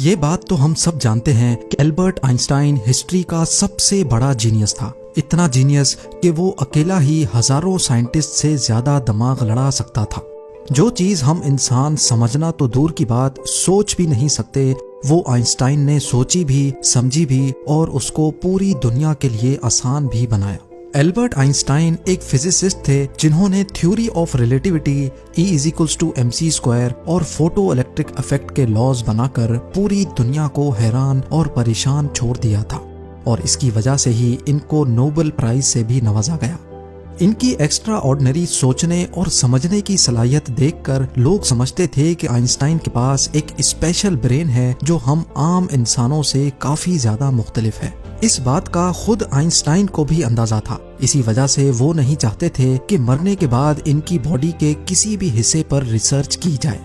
ये बात तो हम सब जानते हैं कि एल्बर्ट आइंस्टाइन हिस्ट्री का सबसे बड़ा जीनियस था। इतना जीनियस कि वो अकेला ही हजारों साइंटिस्ट से ज्यादा दिमाग लड़ा सकता था। जो चीज हम इंसान समझना तो दूर की बात, सोच भी नहीं सकते, वो आइंस्टाइन ने सोची भी, समझी भी और उसको पूरी दुनिया के लिए आसान भी बनाया। एल्बर्ट आइंस्टाइन एक फिजिसिस्ट थे जिन्होंने थ्योरी ऑफ रिलेटिविटी, E=mc² और फोटो इलेक्ट्रिक इफेक्ट के लॉज बनाकर पूरी दुनिया को हैरान और परेशान छोड़ दिया था और इसकी वजह से ही इनको नोबेल प्राइज से भी नवाजा गया। इनकी एक्स्ट्रा ऑर्डिनरी सोचने और समझने की सलाहियत देखकर लोग समझते थे कि आइंस्टाइन के पास एक स्पेशल ब्रेन है जो हम आम इंसानों से काफी ज्यादा मुख्तलिफ है। इस बात का खुद आइंस्टाइन को भी अंदाजा था। इसी वजह से वो नहीं चाहते थे कि मरने के बाद इनकी बॉडी के किसी भी हिस्से पर रिसर्च की जाए,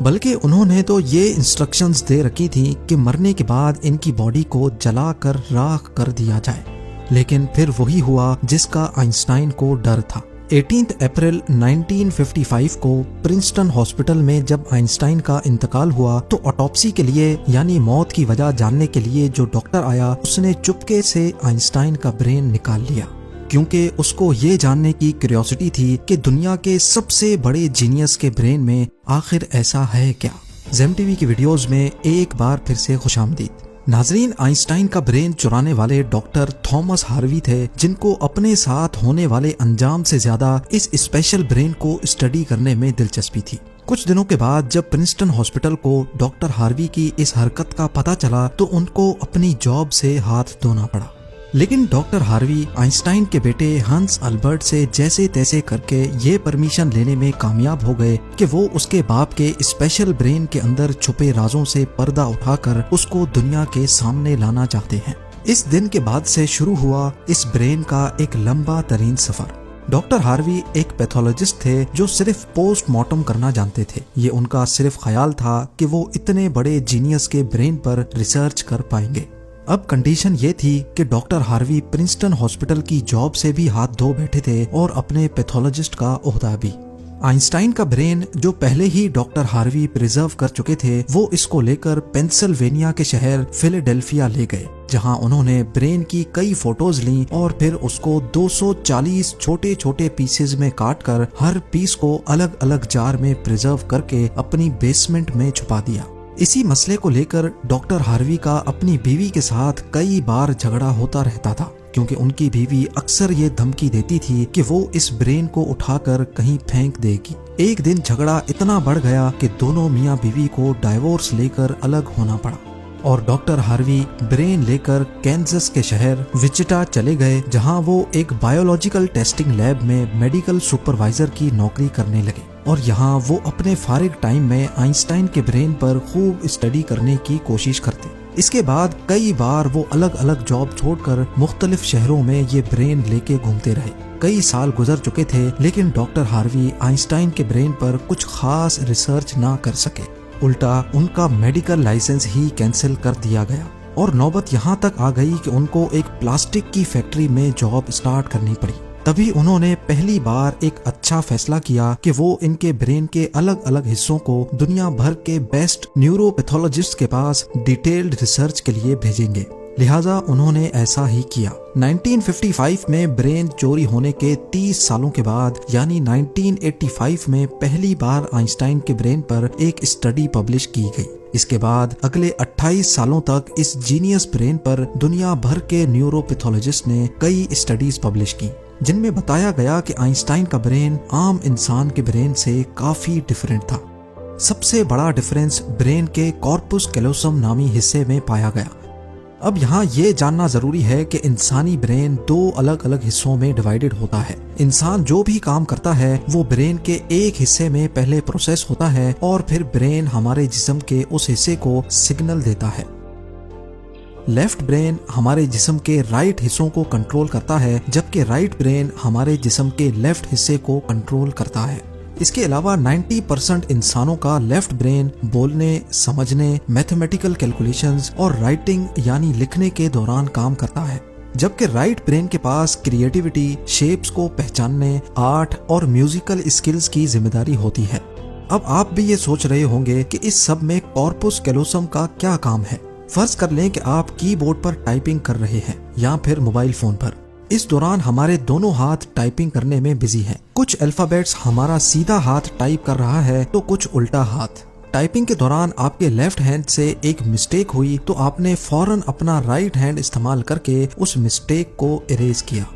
बल्कि उन्होंने तो ये इंस्ट्रक्शंस दे रखी थी कि मरने के बाद इनकी बॉडी को जलाकर राख कर दिया जाए। लेकिन फिर वही हुआ जिसका आइंस्टाइन को डर था। 18 अप्रैल 1955 को प्रिंसटन हॉस्पिटल में जब आइंस्टाइन का इंतकाल हुआ तो ऑटोप्सी के लिए यानी मौत की वजह जानने के लिए जो डॉक्टर आया उसने चुपके से आइंस्टाइन का ब्रेन निकाल लिया, क्योंकि उसको ये जानने की क्यूरियोसिटी थी कि दुनिया के सबसे बड़े जीनियस के ब्रेन में आखिर ऐसा है क्या। ज़ेम टीवी की वीडियोस में एक बार फिर से खुशामदीद। नाजरीन, आइंस्टाइन का ब्रेन चुराने वाले डॉक्टर थॉमस हार्वी थे, जिनको अपने साथ होने वाले अंजाम से ज्यादा इस स्पेशल ब्रेन को स्टडी करने में दिलचस्पी थी। कुछ दिनों के बाद जब प्रिंसटन हॉस्पिटल को डॉक्टर हार्वी की इस हरकत का पता चला तो उनको अपनी जॉब से हाथ धोना पड़ा। लेकिन डॉक्टर हार्वी आइंस्टाइन के बेटे हंस अल्बर्ट से जैसे तैसे करके ये परमिशन लेने में कामयाब हो गए कि वो उसके बाप के स्पेशल ब्रेन के अंदर छुपे राजों से पर्दा उठाकर उसको दुनिया के सामने लाना चाहते हैं। इस दिन के बाद से शुरू हुआ इस ब्रेन का एक लंबा तरीन सफर। डॉक्टर हार्वी एक पैथोलॉजिस्ट थे जो सिर्फ पोस्टमार्टम करना जानते थे। ये उनका सिर्फ ख्याल था कि वो इतने बड़े जीनियस के ब्रेन पर रिसर्च कर पाएंगे। अब कंडीशन ये थी कि डॉक्टर हार्वी प्रिंसटन हॉस्पिटल की जॉब से भी हाथ धो बैठे थे और अपने पैथोलॉजिस्ट का ओहदा भी। आइंस्टाइन का ब्रेन जो पहले ही डॉक्टर हार्वी प्रिजर्व कर चुके थे, वो इसको लेकर पेंसिल्वेनिया के शहर फिलाडेल्फिया ले गए, जहां उन्होंने ब्रेन की कई फोटोज ली और फिर उसको 240 छोटे छोटे पीसेज में काटकर हर पीस को अलग अलग जार में प्रिजर्व करके अपनी बेसमेंट में छुपा दिया। इसी मसले को लेकर डॉक्टर हार्वी का अपनी बीवी के साथ कई बार झगड़ा होता रहता था, क्योंकि उनकी बीवी अक्सर ये धमकी देती थी कि वो इस ब्रेन को उठाकर कहीं फेंक देगी। एक दिन झगड़ा इतना बढ़ गया कि दोनों मियां बीवी को डाइवोर्स लेकर अलग होना पड़ा और डॉक्टर हार्वी ब्रेन लेकर कैंसस के शहर विचिटा चले गए, जहां वो एक बायोलॉजिकल टेस्टिंग लैब में मेडिकल सुपरवाइजर की नौकरी करने लगे और यहाँ वो अपने फारिग टाइम में आइंस्टाइन के ब्रेन पर खूब स्टडी करने की कोशिश करते। इसके बाद कई बार वो अलग अलग जॉब छोड़कर मुख्तलिफ शहरों में ये ब्रेन लेके घूमते रहे। कई साल गुजर चुके थे लेकिन डॉक्टर हार्वी आइंस्टाइन के ब्रेन पर कुछ खास रिसर्च ना कर सके। उल्टा उनका मेडिकल लाइसेंस ही कैंसिल कर दिया गया और नौबत यहाँ तक आ गई कि उनको एक प्लास्टिक की फैक्ट्री में जॉब स्टार्ट करनी पड़ी। तभी उन्होंने पहली बार एक अच्छा फैसला किया कि वो इनके ब्रेन के अलग अलग हिस्सों को दुनिया भर के बेस्ट न्यूरोपैथोलॉजिस्ट के पास डिटेल्ड रिसर्च के लिए भेजेंगे। लिहाजा उन्होंने ऐसा ही किया। 1955 में ब्रेन चोरी होने के 30 सालों के बाद यानी 1985 में पहली बार आइंस्टाइन के ब्रेन पर एक स्टडी पब्लिश की गई। इसके बाद अगले 28 सालों तक इस जीनियस ब्रेन पर दुनिया भर के न्यूरोपैथोलॉजिस्ट ने कई स्टडीज पब्लिश की, जिनमें बताया गया कि आइंस्टाइन का ब्रेन आम इंसान के ब्रेन से काफी डिफरेंट था। सबसे बड़ा डिफरेंस ब्रेन के कॉर्पस कैलोसम नामी हिस्से में पाया गया। अब यहाँ ये जानना जरूरी है कि इंसानी ब्रेन दो अलग अलग हिस्सों में डिवाइडेड होता है। इंसान जो भी काम करता है वो ब्रेन के एक हिस्से में पहले प्रोसेस होता है और फिर ब्रेन हमारे जिस्म के उस हिस्से को सिग्नल देता है। लेफ्ट ब्रेन हमारे जिस्म के राइट हिस्सों को कंट्रोल करता है, जबकि राइट ब्रेन हमारे जिस्म के लेफ्ट हिस्से को कंट्रोल करता है। इसके अलावा 90% इंसानों का लेफ्ट ब्रेन बोलने, समझने, मैथमेटिकल कैलकुलेशंस और राइटिंग यानी लिखने के दौरान काम करता है, जबकि राइट ब्रेन के पास क्रिएटिविटी, शेप्स को पहचानने, आर्ट और म्यूजिकल स्किल्स की जिम्मेदारी होती है। अब आप भी ये सोच रहे होंगे कि इस सब में कॉर्पस कैलोसम का क्या काम है। फर्ज कर लें कि आप कीबोर्ड पर टाइपिंग कर रहे हैं या फिर मोबाइल फोन पर। इस दौरान हमारे दोनों हाथ टाइपिंग करने में बिजी हैं। कुछ अल्फाबेट्स हमारा सीधा हाथ टाइप कर रहा है तो कुछ उल्टा हाथ। टाइपिंग के दौरान आपके लेफ्ट हैंड से एक मिस्टेक हुई तो आपने फौरन अपना राइट हैंड इस्तेमाल करके उस मिस्टेक को इरेज किया।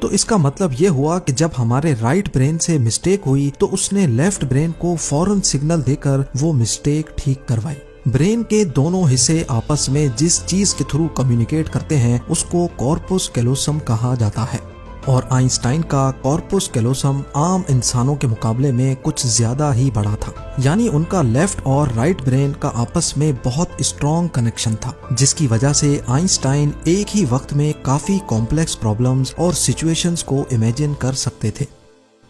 तो इसका मतलब ये हुआ कि जब हमारे राइट ब्रेन से मिस्टेक हुई तो उसने लेफ्ट ब्रेन को फौरन सिग्नल देकर वो मिस्टेक ठीक करवाई। ब्रेन के दोनों हिस्से आपस में जिस चीज के थ्रू कम्युनिकेट करते हैं उसको कॉर्पस कैलोसम कहा जाता है। और आइंस्टाइन का कॉर्पस कैलोसम आम इंसानों के मुकाबले में कुछ ज्यादा ही बड़ा था, यानी उनका लेफ्ट और राइट ब्रेन का आपस में बहुत स्ट्रॉन्ग कनेक्शन था, जिसकी वजह से आइंस्टाइन एक ही वक्त में काफी कॉम्प्लेक्स प्रॉब्लम्स और सिचुएशंस को इमेजिन कर सकते थे।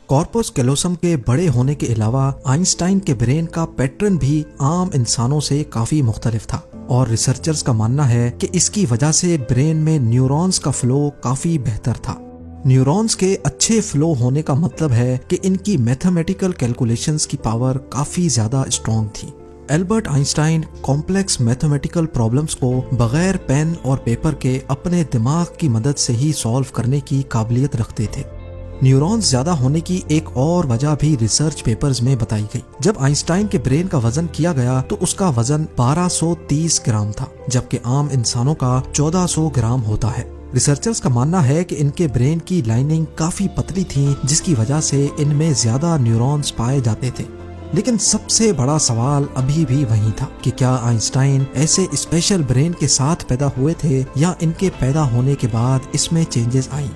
कॉर्पस कैलोसम के बड़े होने के अलावा आइंस्टाइन के ब्रेन का पैटर्न भी आम इंसानों से काफी मुख्तलिफ था और रिसर्चर्स का मानना है कि इसकी वजह से ब्रेन में न्यूरॉन्स का फ्लो काफी बेहतर था। न्यूरॉन्स के अच्छे फ्लो होने का मतलब है कि इनकी मैथमेटिकल कैलकुलेशंस की पावर काफी ज्यादा स्ट्रॉन्ग थी। Albert Einstein complex mathematical problems को बगैर पेन और पेपर के अपने दिमाग की मदद से ही सॉल्व करने की काबिलियत रखते थे। न्यूरॉन्स ज्यादा होने की एक और वजह भी रिसर्च पेपर्स में बताई गई। जब आइंस्टाइन के ब्रेन का वजन किया गया तो उसका वजन 1230 ग्राम था, जबकि आम इंसानों का 1400 ग्राम होता है। रिसर्चर्स का मानना है कि इनके ब्रेन की लाइनिंग काफी पतली थी, जिसकी वजह से इनमें ज्यादा न्यूरॉन्स पाए जाते थे। लेकिन सबसे बड़ा सवाल अभी भी वही था कि क्या आइंस्टाइन ऐसे स्पेशल ब्रेन के साथ पैदा हुए थे या इनके पैदा होने के बाद इसमें चेंजेस आई।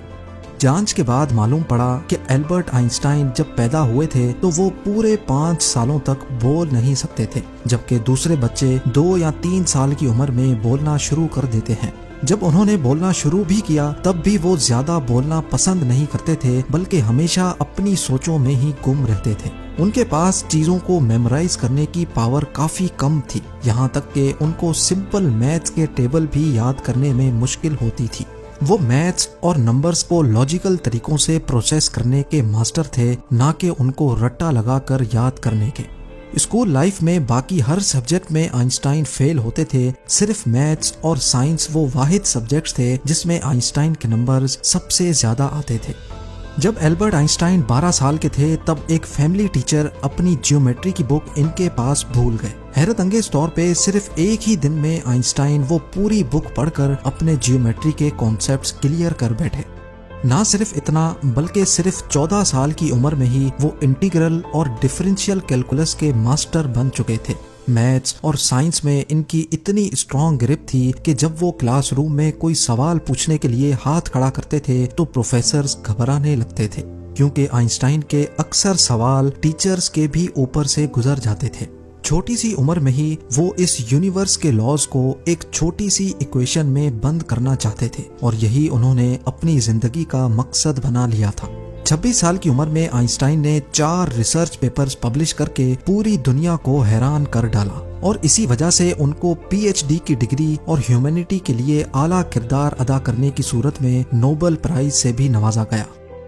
जांच के बाद मालूम पड़ा कि एल्बर्ट आइंस्टाइन जब पैदा हुए थे तो वो पूरे 5 सालों तक बोल नहीं सकते थे, जबकि दूसरे बच्चे 2 या 3 साल की उम्र में बोलना शुरू कर देते हैं। जब उन्होंने बोलना शुरू भी किया तब भी वो ज्यादा बोलना पसंद नहीं करते थे, बल्कि हमेशा अपनी सोचों में ही गुम रहते थे। उनके पास चीजों को मेमोराइज करने की पावर काफी कम थी, यहाँ तक कि उनको सिंपल मैथ्स के टेबल भी याद करने में मुश्किल होती थी। वो मैथ्स और नंबर्स को लॉजिकल तरीकों से प्रोसेस करने के मास्टर थे, ना कि उनको रट्टा लगाकर याद करने के। स्कूल लाइफ में बाकी हर सब्जेक्ट में आइंस्टाइन फेल होते थे, सिर्फ मैथ्स और साइंस वो वाहिद सब्जेक्ट्स थे जिसमें आइंस्टाइन के नंबर्स सबसे ज्यादा आते थे। जब एल्बर्ट आइंस्टाइन 12 साल के थे तब एक फैमिली टीचर अपनी ज्योमेट्री की बुक इनके पास भूल गए। हैरत अंगेज तौर पे सिर्फ एक ही दिन में आइंस्टाइन वो पूरी बुक पढ़कर अपने ज्योमेट्री के कॉन्सेप्ट्स क्लियर कर बैठे। ना सिर्फ इतना, बल्कि सिर्फ 14 साल की उम्र में ही वो इंटीग्रल और डिफरेंशियल कैलकुलस के मास्टर बन चुके थे। मैथ्स और साइंस में इनकी इतनी स्ट्रॉन्ग ग्रिप थी कि जब वो क्लासरूम में कोई सवाल पूछने के लिए हाथ खड़ा करते थे तो प्रोफेसर्स घबराने लगते थे, क्योंकि आइंस्टाइन के अक्सर सवाल टीचर्स के भी ऊपर से गुजर जाते थे। छोटी सी उम्र में ही वो इस यूनिवर्स के लॉज को एक छोटी सी इक्वेशन में बंद करना चाहते थे और यही उन्होंने अपनी जिंदगी का मकसद बना लिया था। 26 साल की उम्र में आइंस्टाइन ने 4 रिसर्च पेपर्स पब्लिश करके पूरी दुनिया को हैरान कर डाला और इसी वजह से उनको पीएचडी की डिग्री और ह्यूमैनिटी के लिए आला किरदार अदा करने की सूरत में नोबेल प्राइज से भी नवाजा गया।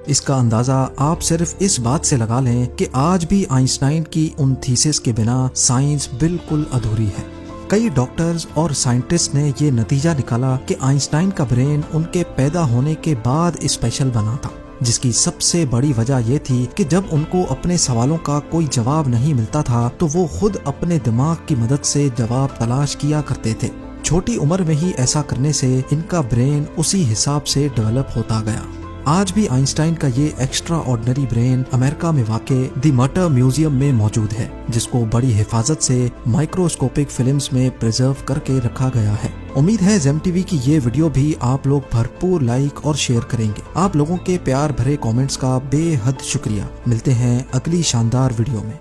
इसका अंदाजा आप सिर्फ इस बात से लगा लें कि आज भी आइंस्टाइन की उन थीसिस के बिना साइंस बिल्कुल अधूरी है। कई डॉक्टर्स और साइंटिस्ट ने ये नतीजा निकाला कि आइंस्टाइन का ब्रेन उनके पैदा होने के बाद स्पेशल बना था, जिसकी सबसे बड़ी वजह यह थी कि जब उनको अपने सवालों का कोई जवाब नहीं मिलता था तो वो खुद अपने दिमाग की मदद से जवाब तलाश किया करते थे। छोटी उम्र में ही ऐसा करने से इनका ब्रेन उसी हिसाब से डेवलप होता गया। आज भी आइंस्टाइन का ये एक्स्ट्रा ऑर्डिनरी ब्रेन अमेरिका में वाक़े द मटर म्यूजियम में मौजूद है, जिसको बड़ी हिफाजत से माइक्रोस्कोपिक फिल्म्स में प्रिजर्व करके रखा गया है। उम्मीद है जेम टीवी की ये वीडियो भी आप लोग भरपूर लाइक और शेयर करेंगे। आप लोगों के प्यार भरे कमेंट्स का बेहद शुक्रिया। मिलते हैं अगली शानदार वीडियो में।